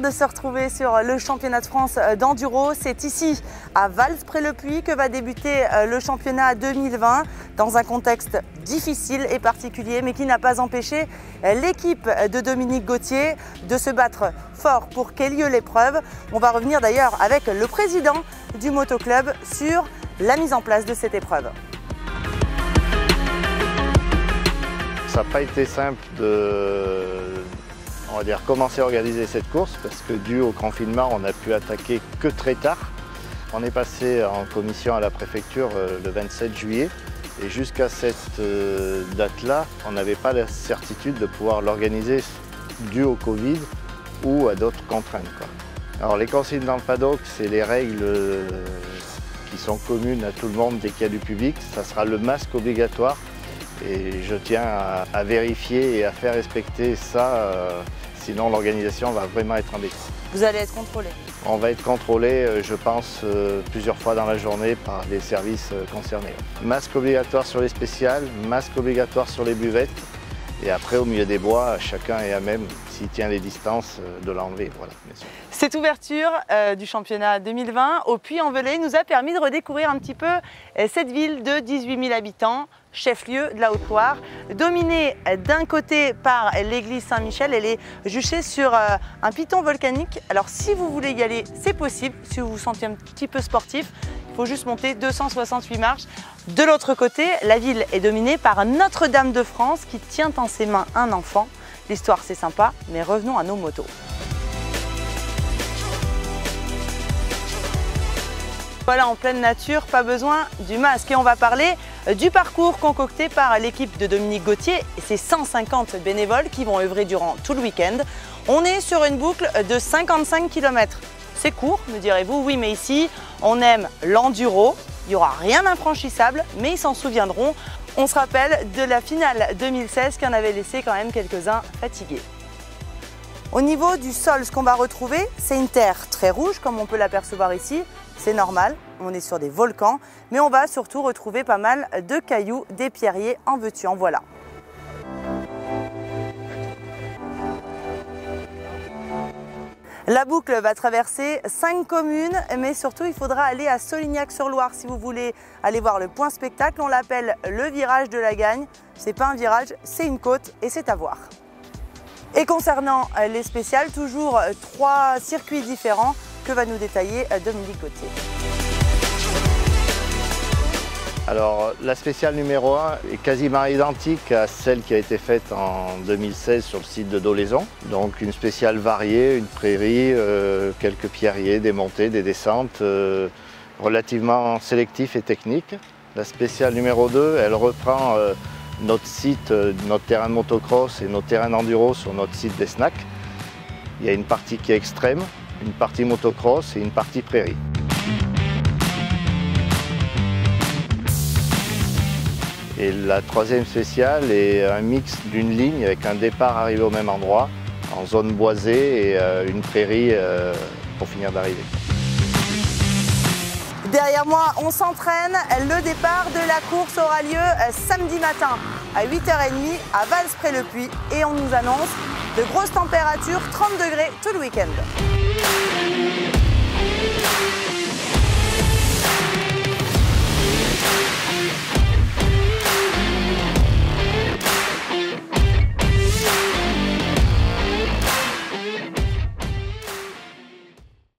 de se retrouver sur le championnat de France d'enduro. C'est ici, à Vals-près-le-Puy, que va débuter le championnat 2020 dans un contexte difficile et particulier, mais qui n'a pas empêché l'équipe de Dominique Gauthier de se battre fort pour qu'ait lieu l'épreuve. On va revenir d'ailleurs avec le président du motoclub sur la mise en place de cette épreuve. Ça n'a pas été simple de commencer à organiser cette course parce que dû au confinement, on n'a pu attaquer que très tard. On est passé en commission à la préfecture le 27 juillet et jusqu'à cette date-là, on n'avait pas la certitude de pouvoir l'organiser dû au Covid ou à d'autres contraintes, quoi. Alors les consignes dans le paddock, c'est les règles qui sont communes à tout le monde dès qu'il y a du public. Ça sera le masque obligatoire. Et je tiens à vérifier et à faire respecter ça, sinon l'organisation va vraiment être embêtée. Vous allez être contrôlé? On va être contrôlé, je pense, plusieurs fois dans la journée par les services concernés. Masque obligatoire sur les spéciales, masque obligatoire sur les buvettes. Et après, au milieu des bois, chacun est à même, s'il tient les distances, de l'enlever. Voilà, bien sûr. Cette ouverture du championnat 2020 au Puy-en-Velay nous a permis de redécouvrir un petit peu cette ville de 18 000 habitants, chef-lieu de la Haute-Loire, dominée d'un côté par l'église Saint-Michel. Elle est juchée sur un piton volcanique. Alors si vous voulez y aller, c'est possible. Si vous vous sentez un petit peu sportif, il faut juste monter 268 marches. De l'autre côté, la ville est dominée par Notre-Dame de France qui tient en ses mains un enfant. L'histoire c'est sympa, mais revenons à nos motos. Voilà, en pleine nature, pas besoin du masque. Et on va parler du parcours concocté par l'équipe de Dominique Gauthier et ses 150 bénévoles qui vont œuvrer durant tout le week-end. On est sur une boucle de 55 km. C'est court, me direz-vous. Oui, mais ici, on aime l'enduro. Il n'y aura rien d'infranchissable, mais ils s'en souviendront. On se rappelle de la finale 2016 qui en avait laissé quand même quelques-uns fatigués. Au niveau du sol, ce qu'on va retrouver, c'est une terre très rouge, comme on peut l'apercevoir ici. C'est normal, on est sur des volcans, mais on va surtout retrouver pas mal de cailloux, des pierriers, en veux-tu, en voilà. La boucle va traverser 5 communes, mais surtout il faudra aller à Solignac-sur-Loire si vous voulez aller voir le point spectacle. On l'appelle le virage de la Gagne. C'est pas un virage, c'est une côte et c'est à voir. Et concernant les spéciales, toujours 3 circuits différents que va nous détailler Dominique Gauthier. Alors la spéciale numéro 1 est quasiment identique à celle qui a été faite en 2016 sur le site de Dolaizon. Donc une spéciale variée, une prairie, quelques pierriers, des montées, des descentes, relativement sélectif et technique. La spéciale numéro 2, elle reprend notre site, notre terrain de motocross et notre terrain d'enduro sur notre site d'Esnac. Il y a une partie qui est extrême, une partie motocross et une partie prairie. Et la troisième spéciale est un mix d'une ligne avec un départ arrivé au même endroit, en zone boisée et une prairie pour finir d'arriver. Derrière moi, on s'entraîne. Le départ de la course aura lieu samedi matin à 8h30 à Vals-près-le-Puy et on nous annonce de grosses températures, 30 degrés tout le week-end.